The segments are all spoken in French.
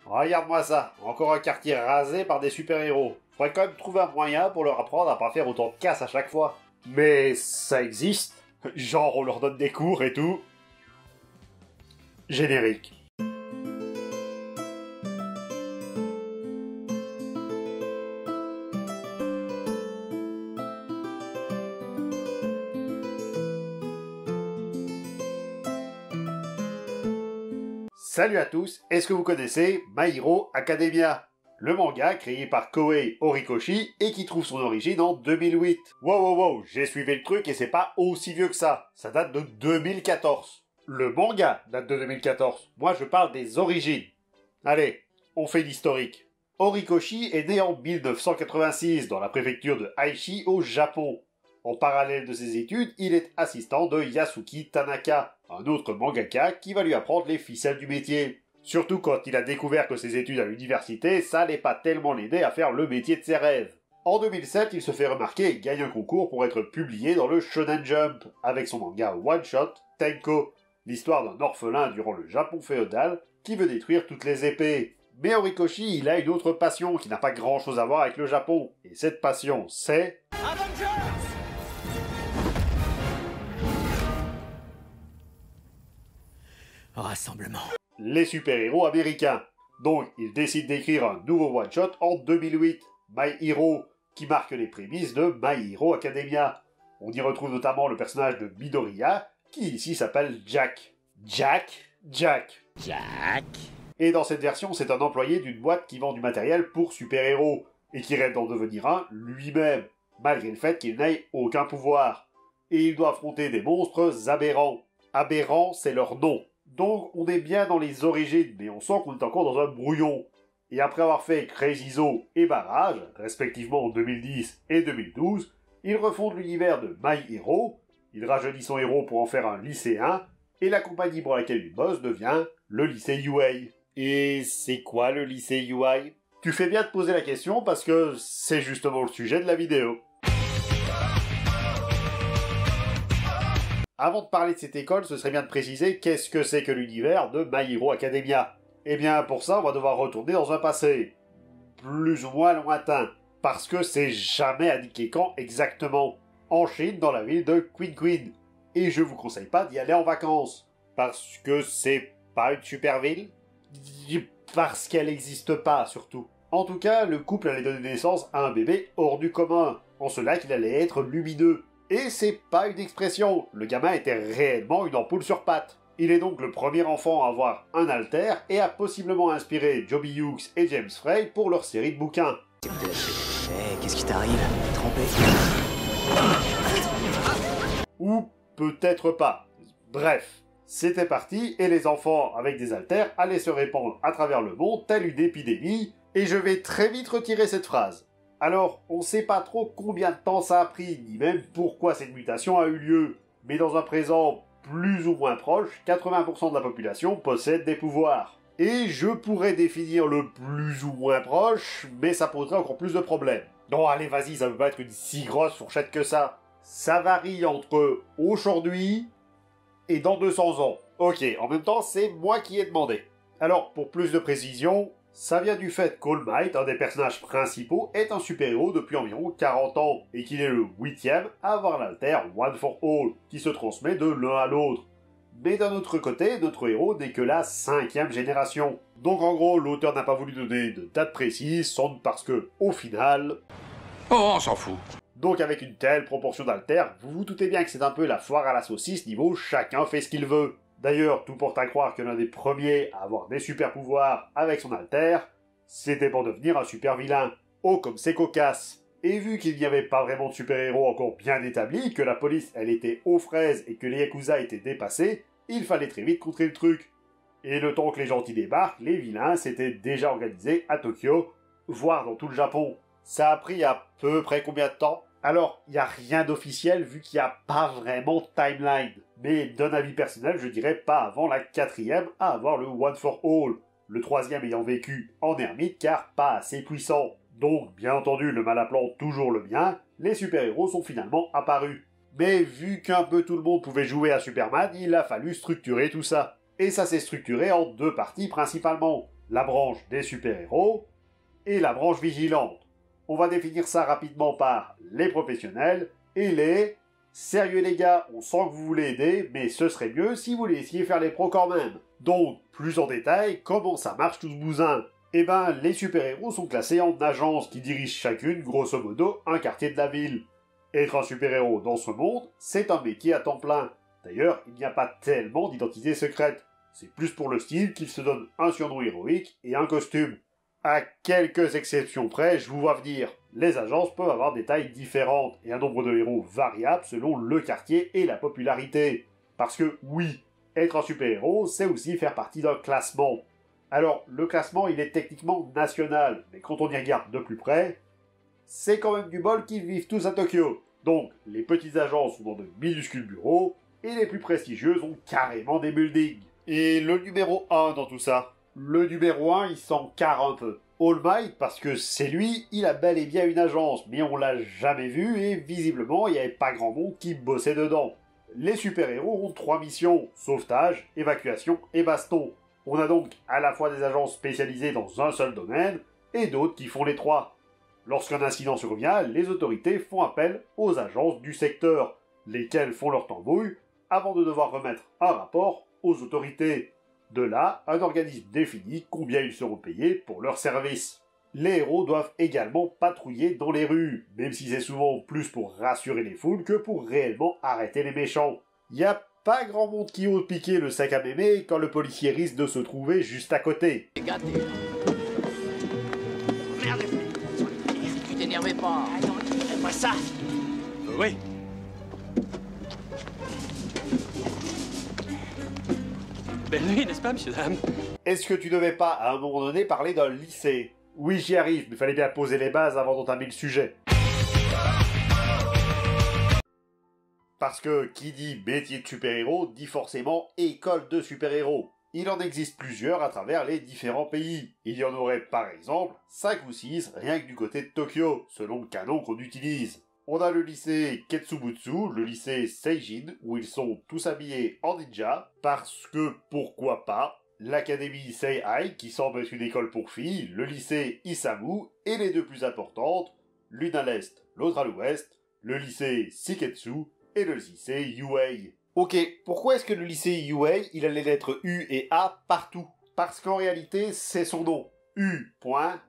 Regarde-moi ça, encore un quartier rasé par des super-héros. Faudrait quand même trouver un moyen pour leur apprendre à pas faire autant de casse à chaque fois. Mais ça existe. Genre on leur donne des cours et tout. Générique. Salut à tous, est-ce que vous connaissez My Hero Academia? Le manga créé par Koei Horikoshi et qui trouve son origine en 2008. Wow, j'ai suivi le truc et c'est pas aussi vieux que ça. Ça date de 2014. Le manga date de 2014. Moi je parle des origines. Allez, on fait l'historique. Horikoshi est né en 1986 dans la préfecture de Aichi au Japon. En parallèle de ses études, il est assistant de Yasuki Tanaka, un autre mangaka qui va lui apprendre les ficelles du métier. Surtout quand il a découvert que ses études à l'université, ça allait pas tellement l'aider à faire le métier de ses rêves. En 2007, il se fait remarquer et gagne un concours pour être publié dans le Shonen Jump, avec son manga One Shot, Tenko, l'histoire d'un orphelin durant le Japon féodal qui veut détruire toutes les épées. Mais Horikoshi, il a une autre passion qui n'a pas grand chose à voir avec le Japon, et cette passion, c'est... Rassemblement. Les super-héros américains. Donc, il décide d'écrire un nouveau one-shot en 2008, My Hero, qui marque les prémices de My Hero Academia. On y retrouve notamment le personnage de Midoriya, qui ici s'appelle Jack. Jack. Et dans cette version, c'est un employé d'une boîte qui vend du matériel pour super-héros, et qui rêve d'en devenir un lui-même, malgré le fait qu'il n'ait aucun pouvoir. Et il doit affronter des monstres aberrants. Aberrants, c'est leur nom. Donc on est bien dans les origines, mais on sent qu'on est encore dans un brouillon. Et après avoir fait Crazy Zoo et Barrage, respectivement en 2010 et 2012, il refonde l'univers de My Hero, il rajeunit son héros pour en faire un lycéen, et la compagnie pour laquelle il bosse devient le lycée UA. Et c'est quoi le lycée UA? Tu fais bien de poser la question parce que c'est justement le sujet de la vidéo. Avant de parler de cette école, ce serait bien de préciser qu'est-ce que c'est que l'univers de My Hero Academia. Eh bien, pour ça, on va devoir retourner dans un passé plus ou moins lointain, parce que c'est jamais indiqué quand exactement. En Chine, dans la ville de Queen. Et je vous conseille pas d'y aller en vacances, parce que c'est pas une super ville, parce qu'elle n'existe pas surtout. En tout cas, le couple allait donner naissance à un bébé hors du commun, en cela qu'il allait être lumineux. Et c'est pas une expression, le gamin était réellement une ampoule sur pattes. Il est donc le premier enfant à avoir un alter et a possiblement inspiré Joby Hughes et James Frey pour leur série de bouquins. Qu'est-ce qui t'arrive? Trempé? Ou peut-être pas. Bref, c'était parti et les enfants avec des haltères allaient se répandre à travers le monde telle une épidémie, et je vais très vite retirer cette phrase. Alors, on sait pas trop combien de temps ça a pris, ni même pourquoi cette mutation a eu lieu. Mais dans un présent plus ou moins proche, 80% de la population possède des pouvoirs. Et je pourrais définir le plus ou moins proche, mais ça poserait encore plus de problèmes. Non, allez, vas-y, ça veut pas être une si grosse fourchette que ça. Ça varie entre aujourd'hui et dans 200 ans. Ok, en même temps, c'est moi qui ai demandé. Alors, pour plus de précision... ça vient du fait qu'All Might, un des personnages principaux, est un super-héros depuis environ 40 ans, et qu'il est le 8e à avoir l'alter One for All, qui se transmet de l'un à l'autre. Mais d'un autre côté, notre héros n'est que la 5e génération. Donc en gros, l'auteur n'a pas voulu donner de date précise, sans doute parce que, au final... oh, on s'en fout. Donc avec une telle proportion d'alter, vous vous doutez bien que c'est un peu la foire à la saucisse niveau chacun fait ce qu'il veut. D'ailleurs, tout porte à croire que l'un des premiers à avoir des super pouvoirs avec son alter, c'était pour devenir un super vilain. Oh, comme c'est cocasse. Et vu qu'il n'y avait pas vraiment de super-héros encore bien établis, que la police elle était aux fraises et que les Yakuza étaient dépassés, il fallait très vite contrer le truc. Et le temps que les gentils débarquent, les vilains s'étaient déjà organisés à Tokyo, voire dans tout le Japon. Ça a pris à peu près combien de temps? Alors, il n'y a rien d'officiel vu qu'il n'y a pas vraiment de timeline. Mais d'un avis personnel, je dirais pas avant la 4e à avoir le One for All. Le 3e ayant vécu en ermite car pas assez puissant. Donc, bien entendu, le mal appelant toujours le bien, les super-héros sont finalement apparus. Mais vu qu'un peu tout le monde pouvait jouer à Superman, il a fallu structurer tout ça. Et ça s'est structuré en deux parties principalement. la branche des super-héros et la branche vigilante. On va définir ça rapidement par les professionnels et les... Sérieux les gars, on sent que vous voulez aider, mais ce serait mieux si vous laissiez faire les pros quand même. Donc, plus en détail, comment ça marche tout ce bousin? Eh ben, les super-héros sont classés en agences qui dirigent chacune, grosso modo, un quartier de la ville. Être un super-héros dans ce monde, c'est un métier à temps plein. D'ailleurs, il n'y a pas tellement d'identité secrète. C'est plus pour le style qu'ils se donnent un surnom héroïque et un costume. À quelques exceptions près, je vous vois venir. Les agences peuvent avoir des tailles différentes et un nombre de héros variable selon le quartier et la popularité. Parce que oui, être un super-héros, c'est aussi faire partie d'un classement. Alors, le classement, il est techniquement national, mais quand on y regarde de plus près, c'est quand même du bol qu'ils vivent tous à Tokyo. Donc, les petites agences sont dans de minuscules bureaux, et les plus prestigieuses ont carrément des buildings. Et le numéro 1 dans tout ça? Le numéro 1, il s'en carre un peu. All Might, parce que c'est lui, il a bel et bien une agence, mais on l'a jamais vu, et visiblement, il n'y avait pas grand monde qui bossait dedans. Les super-héros ont 3 missions, sauvetage, évacuation et baston. On a donc à la fois des agences spécialisées dans un seul domaine, et d'autres qui font les 3. Lorsqu'un incident survient, les autorités font appel aux agences du secteur, lesquelles font leur tambouille, avant de devoir remettre un rapport aux autorités. De là, un organisme définit combien ils seront payés pour leur service. Les héros doivent également patrouiller dans les rues, même si c'est souvent plus pour rassurer les foules que pour réellement arrêter les méchants. Y a pas grand monde qui ose piquer le sac à mémé quand le policier risque de se trouver juste à côté. Merde, tu t'énervais pas. Attends, fais-moi ça. Oui. Belle nuit, n'est-ce pas, monsieur, dame? Est-ce que tu devais pas, à un moment donné, parler d'un lycée? Oui, j'y arrive, mais fallait bien poser les bases avant d'entamer le sujet. Parce que qui dit métier de super-héros dit forcément école de super-héros. Il en existe plusieurs à travers les différents pays. Il y en aurait par exemple 5 ou 6 rien que du côté de Tokyo, selon le canon qu'on utilise. On a le lycée Ketsubutsu, le lycée Seijin, où ils sont tous habillés en ninja, parce que pourquoi pas, l'académie Seihai, qui semble être une école pour filles, le lycée Isamu, et les deux plus importantes, l'une à l'est, l'autre à l'ouest, le lycée Shiketsu et le lycée Yuei. Ok, pourquoi est-ce que le lycée Yuei, il a les lettres U et A partout? Parce qu'en réalité, c'est son nom. U.A.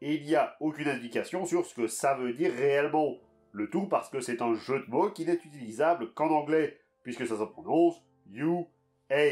Et il n'y a aucune indication sur ce que ça veut dire réellement. Le tout parce que c'est un jeu de mots qui n'est utilisable qu'en anglais, puisque ça se prononce You, A.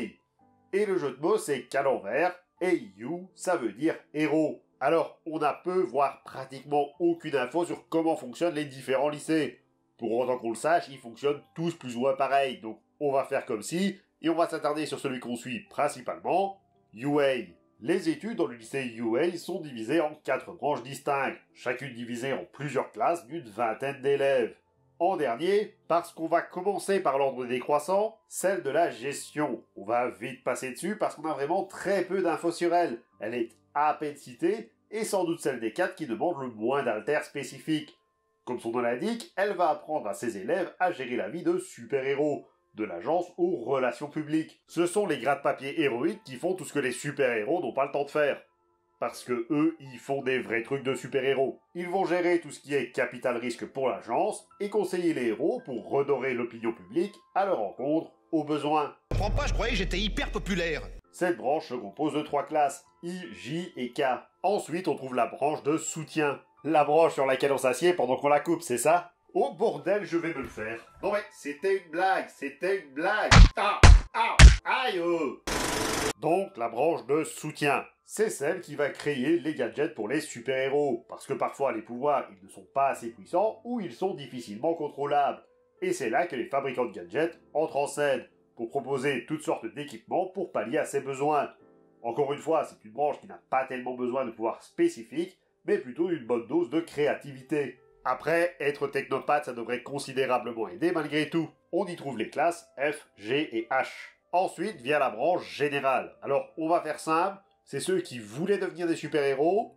Et le jeu de mots c'est qu'à l'envers, et You, ça veut dire héros. Alors, on a peu, voire pratiquement aucune info sur comment fonctionnent les différents lycées. Pour autant qu'on le sache, ils fonctionnent tous plus ou moins pareil, donc on va faire comme si, et on va s'attarder sur celui qu'on suit principalement, UA. Les études dans le lycée UA sont divisées en 4 branches distinctes, chacune divisée en plusieurs classes d'une vingtaine d'élèves. En dernier, parce qu'on va commencer par l'ordre décroissant, celle de la gestion. On va vite passer dessus parce qu'on a vraiment très peu d'infos sur elle. Elle est à peine citée, et sans doute celle des 4 qui demande le moins d'altères spécifiques. Comme son nom l'indique, elle va apprendre à ses élèves à gérer la vie de super-héros, de l'agence aux relations publiques. Ce sont les gratte-papier héroïques qui font tout ce que les super-héros n'ont pas le temps de faire. Parce que eux, ils font des vrais trucs de super-héros. Ils vont gérer tout ce qui est capital risque pour l'agence et conseiller les héros pour redorer l'opinion publique à leur rencontre aux besoins. Je comprends pas, je croyais que j'étais hyper populaire. Cette branche se compose de 3 classes, I, J et K. Ensuite, on trouve la branche de soutien. La branche sur laquelle on s'assied pendant qu'on la coupe, c'est ça? Oh bordel, je vais me le faire. Non mais, c'était une blague. Ah, ah, aïe. Donc, la branche de soutien. C'est celle qui va créer les gadgets pour les super-héros. Parce que parfois, les pouvoirs, ils ne sont pas assez puissants ou ils sont difficilement contrôlables. Et c'est là que les fabricants de gadgets entrent en scène, pour proposer toutes sortes d'équipements pour pallier à ses besoins. Encore une fois, c'est une branche qui n'a pas tellement besoin de pouvoirs spécifiques, mais plutôt d'une bonne dose de créativité. Après, être technopathe, ça devrait considérablement aider malgré tout. On y trouve les classes F, G et H. Ensuite vient la branche générale. Alors, on va faire simple, c'est ceux qui voulaient devenir des super-héros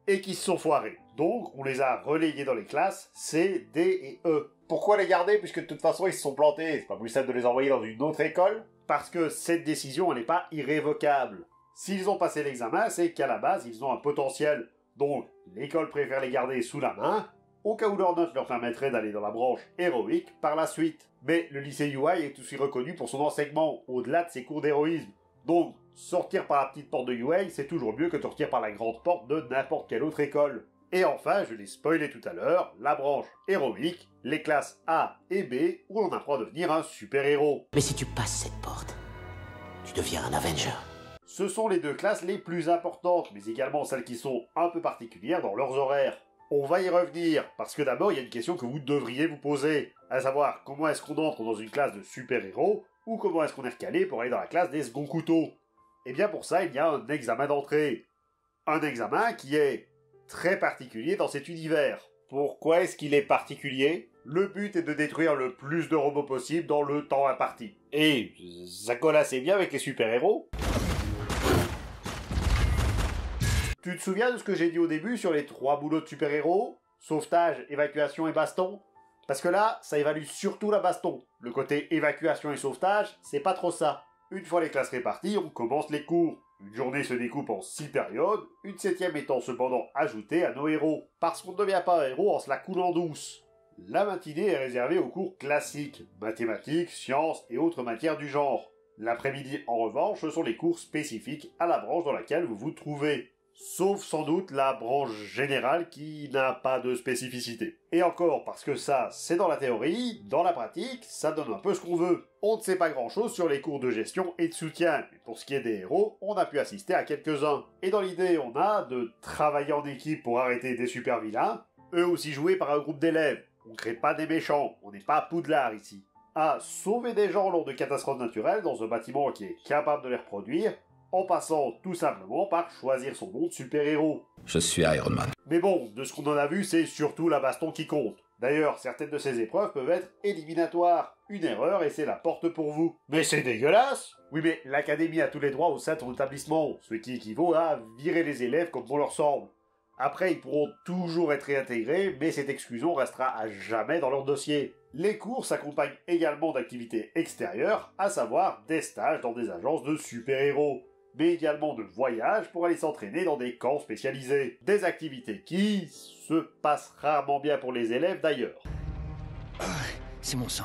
et qui se sont foirés. Donc, on les a relayés dans les classes C, D et E. Pourquoi les garder puisque de toute façon ils se sont plantés? C'est pas plus simple de les envoyer dans une autre école? Parce que cette décision, elle n'est pas irrévocable. S'ils ont passé l'examen, c'est qu'à la base, ils ont un potentiel. Donc, l'école préfère les garder sous la main, au cas où leur note leur permettrait d'aller dans la branche héroïque par la suite. Mais le lycée UI est aussi reconnu pour son enseignement, au-delà de ses cours d'héroïsme. Donc, sortir par la petite porte de UI, c'est toujours mieux que de sortir par la grande porte de n'importe quelle autre école. Et enfin, je l'ai spoilé tout à l'heure, la branche héroïque, les classes A et B, où on apprend à devenir un super-héros. Mais si tu passes cette porte, tu deviens un Avenger. Ce sont les deux classes les plus importantes, mais également celles qui sont un peu particulières dans leurs horaires. On va y revenir, parce que d'abord il y a une question que vous devriez vous poser, à savoir comment est-ce qu'on entre dans une classe de super-héros, ou comment est-ce qu'on est recalé pour aller dans la classe des seconds couteaux. Et bien pour ça il y a un examen d'entrée. Un examen qui est très particulier dans cet univers. Pourquoi est-ce qu'il est particulier? Le but est de détruire le plus de robots possible dans le temps imparti. Et ça colle assez bien avec les super-héros. Tu te souviens de ce que j'ai dit au début sur les 3 boulots de super-héros? Sauvetage, évacuation et baston? Parce que là, ça évalue surtout la baston. Le côté évacuation et sauvetage, c'est pas trop ça. Une fois les classes réparties, on commence les cours. Une journée se découpe en 6 périodes, une 7e étant cependant ajoutée à nos héros. Parce qu'on ne devient pas un héros en se la coulant douce. La matinée est réservée aux cours classiques, mathématiques, sciences et autres matières du genre. L'après-midi, en revanche, ce sont les cours spécifiques à la branche dans laquelle vous vous trouvez. Sauf sans doute la branche générale qui n'a pas de spécificité. Et encore, parce que ça, c'est dans la théorie, dans la pratique, ça donne un peu ce qu'on veut. On ne sait pas grand chose sur les cours de gestion et de soutien, mais pour ce qui est des héros, on a pu assister à quelques-uns. Et dans l'idée, on a de travailler en équipe pour arrêter des super vilains, eux aussi joués par un groupe d'élèves. On crée pas des méchants, on n'est pas à Poudlard ici. À sauver des gens lors de catastrophes naturelles dans un bâtiment qui est capable de les reproduire, en passant tout simplement par choisir son nom de super-héros. Je suis Iron Man. Mais bon, de ce qu'on en a vu, c'est surtout la baston qui compte. D'ailleurs, certaines de ces épreuves peuvent être éliminatoires. Une erreur et c'est la porte pour vous. Mais c'est dégueulasse! Oui, mais l'académie a tous les droits au sein de son établissement, ce qui équivaut à virer les élèves comme bon leur semble. Après, ils pourront toujours être réintégrés, mais cette exclusion restera à jamais dans leur dossier. Les cours s'accompagnent également d'activités extérieures, à savoir des stages dans des agences de super-héros, mais également de voyages pour aller s'entraîner dans des camps spécialisés. Des activités qui se passent rarement bien pour les élèves d'ailleurs. C'est mon sang.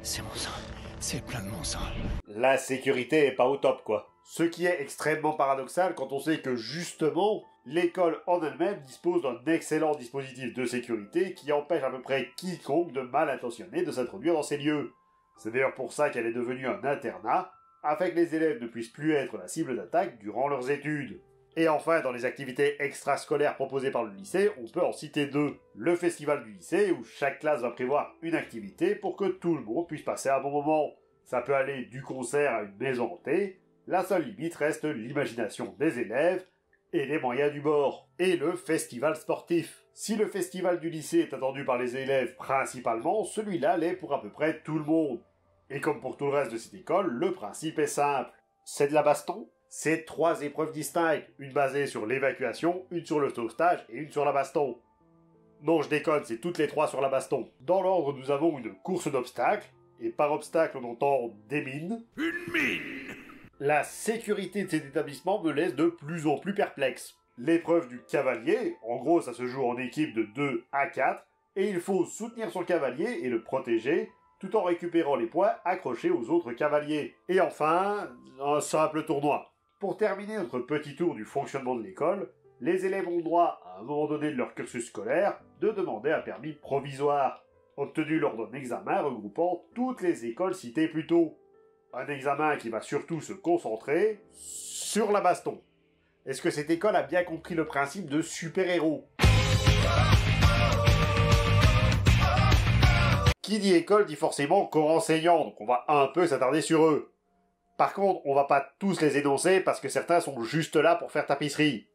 C'est mon sang. C'est plein de mon sang. La sécurité est pas au top quoi. Ce qui est extrêmement paradoxal quand on sait que justement, l'école en elle-même dispose d'un excellent dispositif de sécurité qui empêche à peu près quiconque de mal intentionné de s'introduire dans ces lieux. C'est d'ailleurs pour ça qu'elle est devenue un internat, afin que les élèves ne puissent plus être la cible d'attaque durant leurs études. Et enfin, dans les activités extrascolaires proposées par le lycée, on peut en citer 2. Le festival du lycée, où chaque classe va prévoir une activité pour que tout le monde puisse passer un bon moment. Ça peut aller du concert à une maison hantée, la seule limite reste l'imagination des élèves et les moyens du bord. Et le festival sportif. Si le festival du lycée est attendu par les élèves principalement, celui-là l'est pour à peu près tout le monde. Et comme pour tout le reste de cette école, le principe est simple. C'est de la baston? C'est 3 épreuves distinctes, une basée sur l'évacuation, une sur le sauvetage et une sur la baston. Non, je déconne, c'est toutes les 3 sur la baston. Dans l'ordre, nous avons une course d'obstacles, et par obstacle on entend des mines. Une mine! La sécurité de cet établissement me laisse de plus en plus perplexe. L'épreuve du cavalier, en gros ça se joue en équipe de 2 à 4, et il faut soutenir son cavalier et le protéger, tout en récupérant les points accrochés aux autres cavaliers. Et enfin, un simple tournoi. Pour terminer notre petit tour du fonctionnement de l'école, les élèves ont le droit, à un moment donné de leur cursus scolaire, de demander un permis provisoire, obtenu lors d'un examen regroupant toutes les écoles citées plus tôt. Un examen qui va surtout se concentrer sur la baston. Est-ce que cette école a bien compris le principe de super-héros? Qui dit école dit forcément corps enseignant, donc on va un peu s'attarder sur eux. Par contre, on va pas tous les énoncer parce que certains sont juste là pour faire tapisserie.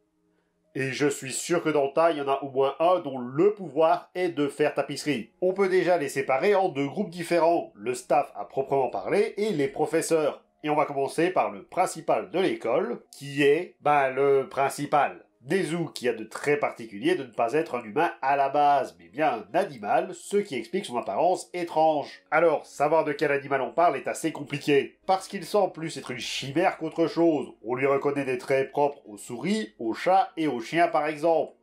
Et je suis sûr que dans le tas, il y en a au moins un dont le pouvoir est de faire tapisserie. On peut déjà les séparer en 2 groupes différents, le staff à proprement parler et les professeurs. Et on va commencer par le principal de l'école, qui est, le principal. Nezu qui a de très particulier de ne pas être un humain à la base, mais bien un animal, ce qui explique son apparence étrange. Alors, savoir de quel animal on parle est assez compliqué, parce qu'il semble plus être une chimère qu'autre chose. On lui reconnaît des traits propres aux souris, aux chats et aux chiens par exemple.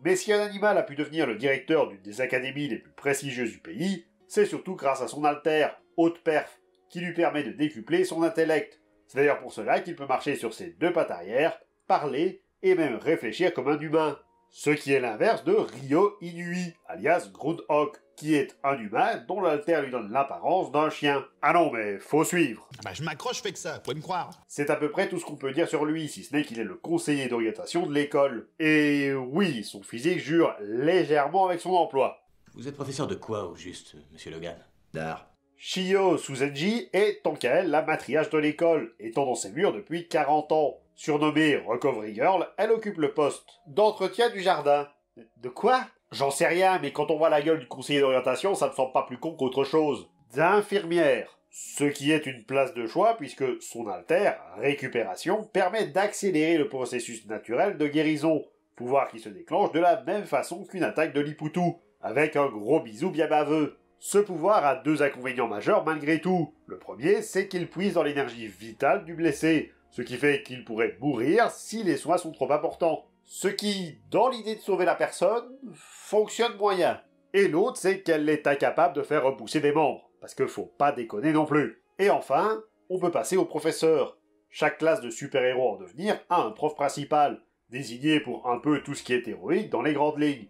Mais si un animal a pu devenir le directeur d'une des académies les plus prestigieuses du pays, c'est surtout grâce à son alter, Haute Perf, qui lui permet de décupler son intellect. C'est d'ailleurs pour cela qu'il peut marcher sur ses deux pattes arrière, parler et même réfléchir comme un humain. Ce qui est l'inverse de Ryo Inui, alias Groundhog, qui est un humain dont l'alter lui donne l'apparence d'un chien. Ah non, mais faut suivre. Bah je m'accroche, fais que ça, vous pouvez me croire. C'est à peu près tout ce qu'on peut dire sur lui, si ce n'est qu'il est le conseiller d'orientation de l'école. Et oui, son physique jure légèrement avec son emploi. Vous êtes professeur de quoi, au juste, monsieur Logan? D'art. Shiho Suzenji est, tant qu'à elle, la matriarche de l'école, étant dans ses murs depuis 40 ans. Surnommée Recovery Girl, elle occupe le poste d'entretien du jardin. De quoi? J'en sais rien, mais quand on voit la gueule du conseiller d'orientation, ça me semble pas plus con qu'autre chose. D'infirmière. Ce qui est une place de choix puisque son alter, récupération, permet d'accélérer le processus naturel de guérison, pouvoir qui se déclenche de la même façon qu'une attaque de Liputu, avec un gros bisou bien baveux. Ce pouvoir a deux inconvénients majeurs malgré tout. Le premier, c'est qu'il puise dans l'énergie vitale du blessé, ce qui fait qu'il pourrait mourir si les soins sont trop importants. Ce qui, dans l'idée de sauver la personne, fonctionne moyen. Et l'autre, c'est qu'elle est incapable de faire repousser des membres, parce que faut pas déconner non plus. Et enfin, on peut passer au professeur. Chaque classe de super-héros en devenir a un prof principal, désigné pour un peu tout ce qui est héroïque dans les grandes lignes.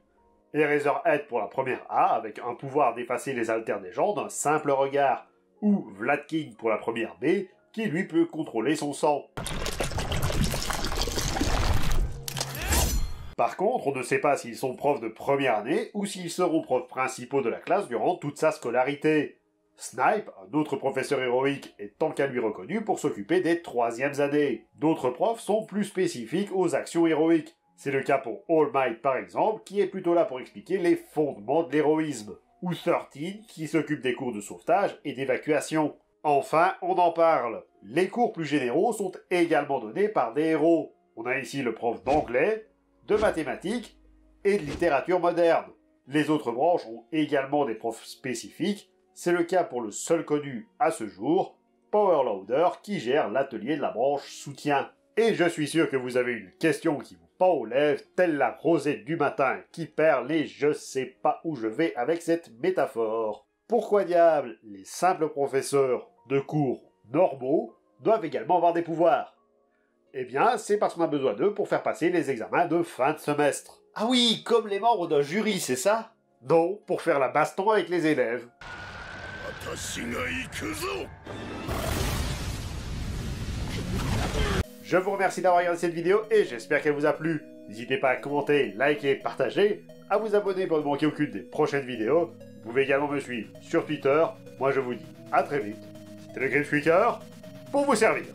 Eraserhead pour la première A, avec un pouvoir d'effacer les alters des gens d'un simple regard, ou Vladking pour la première B, qui lui peut contrôler son sang. Par contre, on ne sait pas s'ils sont profs de première année ou s'ils seront profs principaux de la classe durant toute sa scolarité. Snipe, un autre professeur héroïque, est tant qu'à lui reconnu pour s'occuper des troisièmes années. D'autres profs sont plus spécifiques aux actions héroïques. C'est le cas pour All Might par exemple, qui est plutôt là pour expliquer les fondements de l'héroïsme. Ou 13, qui s'occupe des cours de sauvetage et d'évacuation. Enfin, on en parle. Les cours plus généraux sont également donnés par des héros. On a ici le prof d'anglais, de mathématiques et de littérature moderne. Les autres branches ont également des profs spécifiques. C'est le cas pour le seul connu à ce jour, Power Loader, qui gère l'atelier de la branche soutien. Et je suis sûr que vous avez une question qui vous pend aux lèvres, telle la rosette du matin qui perle et je sais pas où je vais avec cette métaphore. Pourquoi diable les simples professeurs de cours normaux doivent également avoir des pouvoirs? Eh bien, c'est parce qu'on a besoin d'eux pour faire passer les examens de fin de semestre. Ah oui, comme les membres d'un jury, c'est ça? Non, pour faire la baston avec les élèves. Je vous remercie d'avoir regardé cette vidéo et j'espère qu'elle vous a plu. N'hésitez pas à commenter, liker, partager, à vous abonner pour ne manquer aucune des prochaines vidéos. Vous pouvez également me suivre sur Twitter. Moi je vous dis à très vite. C'était le Grim Squeaker pour vous servir.